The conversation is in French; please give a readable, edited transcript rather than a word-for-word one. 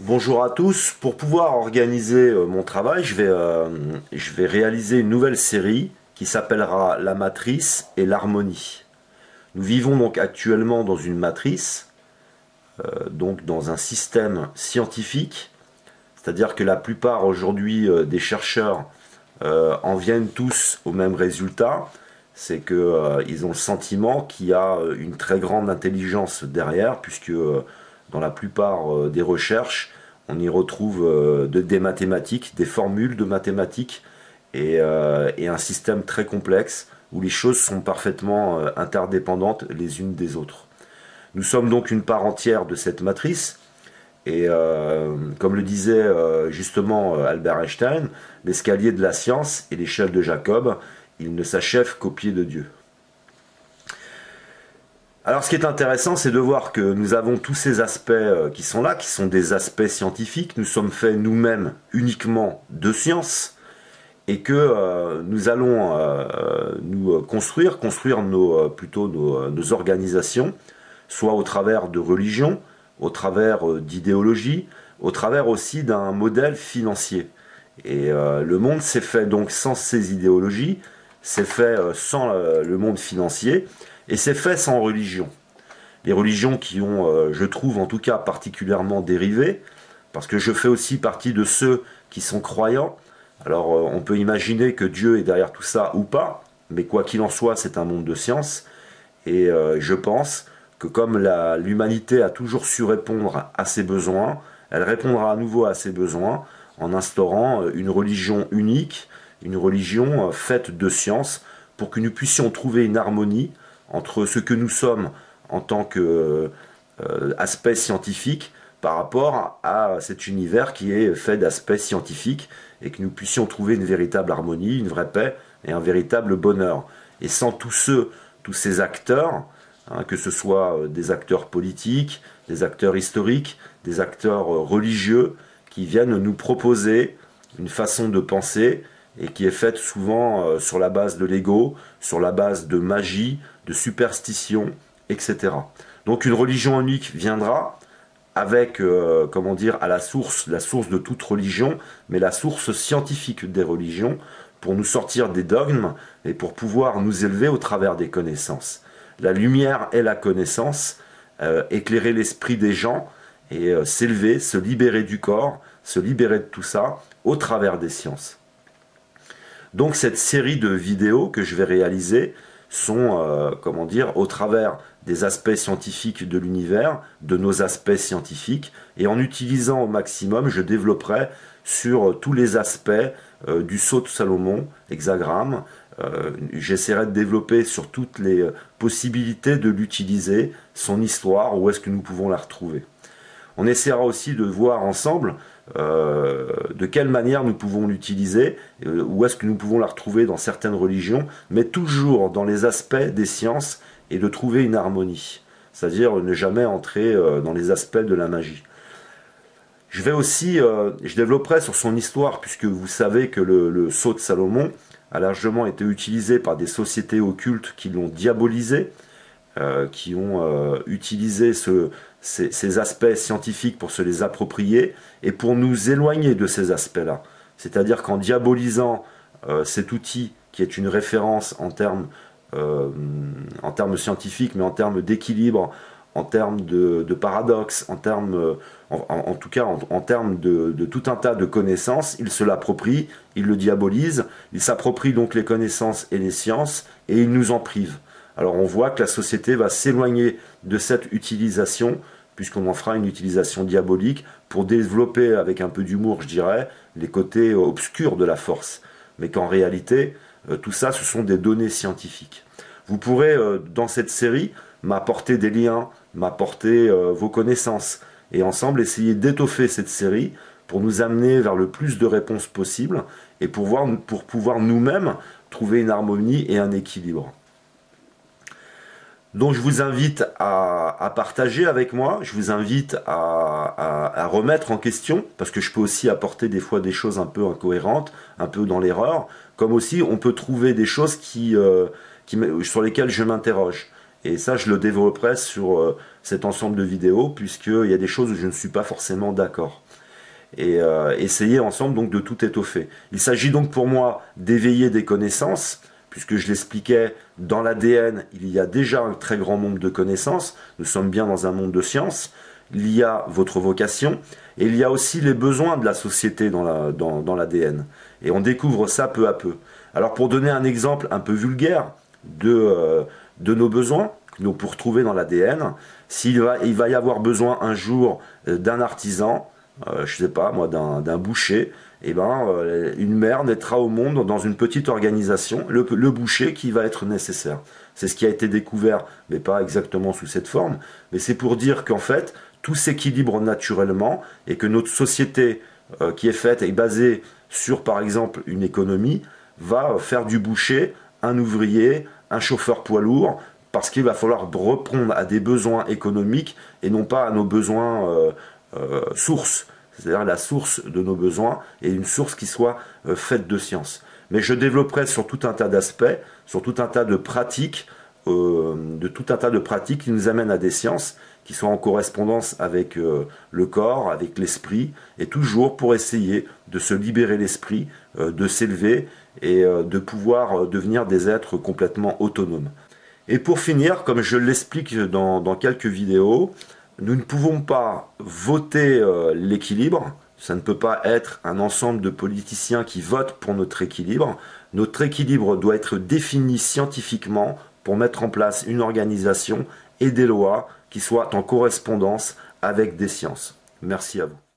Bonjour à tous. Pour pouvoir organiser mon travail, je vais réaliser une nouvelle série qui s'appellera La matrice et l'harmonie. Nous vivons donc actuellement dans une matrice, donc dans un système scientifique, c'est-à-dire que la plupart aujourd'hui des chercheurs en viennent tous au même résultat, c'est qu'ils ont le sentiment qu'il y a une très grande intelligence derrière, puisque dans la plupart des recherches, on y retrouve des mathématiques, des formules de mathématiques et un système très complexe où les choses sont parfaitement interdépendantes les unes des autres. Nous sommes donc une part entière de cette matrice et comme le disait justement Albert Einstein, l'escalier de la science et l'échelle de Jacob, il ne s'achève qu'au pied de Dieu. Alors ce qui est intéressant, c'est de voir que nous avons tous ces aspects qui sont là, qui sont des aspects scientifiques. Nous sommes faits nous-mêmes uniquement de science et que nous allons nous construire nos organisations, soit au travers de religions, au travers d'idéologies, au travers aussi d'un modèle financier. Et le monde s'est fait donc sans ces idéologies, c'est fait sans le monde financier, et c'est fait sans religion. Les religions qui ont, je trouve en tout cas, particulièrement dérivé, parce que je fais aussi partie de ceux qui sont croyants. Alors on peut imaginer que Dieu est derrière tout ça ou pas, mais quoi qu'il en soit, c'est un monde de science, et je pense que comme l'humanité a toujours su répondre à ses besoins, elle répondra à nouveau à ses besoins en instaurant une religion unique, une religion faite de science, pour que nous puissions trouver une harmonie entre ce que nous sommes en tant qu'aspect scientifique par rapport à cet univers qui est fait d'aspects scientifiques et que nous puissions trouver une véritable harmonie, une vraie paix et un véritable bonheur. Et sans tous ces acteurs, que ce soit des acteurs politiques, des acteurs historiques, des acteurs religieux, qui viennent nous proposer une façon de penser et qui est faite souvent sur la base de l'ego, sur la base de magie, de superstition, etc. Donc une religion unique viendra avec, comment dire, à la source de toute religion, mais la source scientifique des religions, pour nous sortir des dogmes et pour pouvoir nous élever au travers des connaissances. La lumière est la connaissance, éclairer l'esprit des gens et s'élever, se libérer du corps, se libérer de tout ça au travers des sciences. Donc cette série de vidéos que je vais réaliser sont, comment dire, au travers des aspects scientifiques de l'univers, de nos aspects scientifiques, et en utilisant au maximum, je développerai sur tous les aspects du sceau de Salomon, hexagramme. J'essaierai de développer sur toutes les possibilités de l'utiliser, son histoire, où est-ce que nous pouvons la retrouver. On essaiera aussi de voir ensemble de quelle manière nous pouvons l'utiliser, où est-ce que nous pouvons la retrouver dans certaines religions, mais toujours dans les aspects des sciences et de trouver une harmonie, c'est-à-dire ne jamais entrer dans les aspects de la magie. Je vais aussi, je développerai sur son histoire, puisque vous savez que le sceau de Salomon a largement été utilisé par des sociétés occultes qui l'ont diabolisé, qui ont utilisé ces aspects scientifiques pour se les approprier et pour nous éloigner de ces aspects-là. C'est-à-dire qu'en diabolisant cet outil qui est une référence en termes scientifiques, mais en termes d'équilibre, en termes de paradoxe, en tout cas en termes de tout un tas de connaissances, il se l'approprie, il le diabolise, il s'approprie donc les connaissances et les sciences et il nous en prive. Alors on voit que la société va s'éloigner de cette utilisation, puisqu'on en fera une utilisation diabolique, pour développer avec un peu d'humour, je dirais, les côtés obscurs de la force. Mais qu'en réalité, tout ça, ce sont des données scientifiques. Vous pourrez, dans cette série, m'apporter des liens, m'apporter vos connaissances, et ensemble essayer d'étoffer cette série pour nous amener vers le plus de réponses possible, et pour pouvoir nous-mêmes trouver une harmonie et un équilibre. Donc je vous invite à partager avec moi, je vous invite à remettre en question, parce que je peux aussi apporter des fois des choses un peu incohérentes, un peu dans l'erreur, comme aussi on peut trouver des choses sur lesquelles je m'interroge. Et ça, je le développerai sur cet ensemble de vidéos, puisqu'il y a des choses où je ne suis pas forcément d'accord. Et essayer ensemble donc de tout étoffer. Il s'agit donc pour moi d'éveiller des connaissances, puisque je l'expliquais, dans l'ADN, il y a déjà un très grand nombre de connaissances, nous sommes bien dans un monde de sciences, il y a votre vocation, et il y a aussi les besoins de la société dans l'ADN. Et on découvre ça peu à peu. Alors pour donner un exemple un peu vulgaire de nos besoins, que nous pour trouver dans l'ADN, il va y avoir besoin un jour d'un artisan, je sais pas moi, d'un boucher, et une mère naîtra au monde dans une petite organisation, le boucher qui va être nécessaire. C'est ce qui a été découvert, mais pas exactement sous cette forme, mais c'est pour dire qu'en fait, tout s'équilibre naturellement, et que notre société qui est faite et basée sur, par exemple, une économie, va faire du boucher un ouvrier, un chauffeur poids lourd, parce qu'il va falloir répondre à des besoins économiques, et non pas à nos besoins sources. C'est-à-dire la source de nos besoins, et une source qui soit faite de science. Mais je développerai sur tout un tas d'aspects, sur tout un tas de pratiques, qui nous amènent à des sciences qui sont en correspondance avec le corps, avec l'esprit, et toujours pour essayer de se libérer l'esprit, de s'élever et de pouvoir devenir des êtres complètement autonomes. Et pour finir, comme je l'explique dans quelques vidéos, nous ne pouvons pas voter l'équilibre, ça ne peut pas être un ensemble de politiciens qui votent pour notre équilibre. Notre équilibre doit être défini scientifiquement pour mettre en place une organisation et des lois qui soient en correspondance avec des sciences. Merci à vous.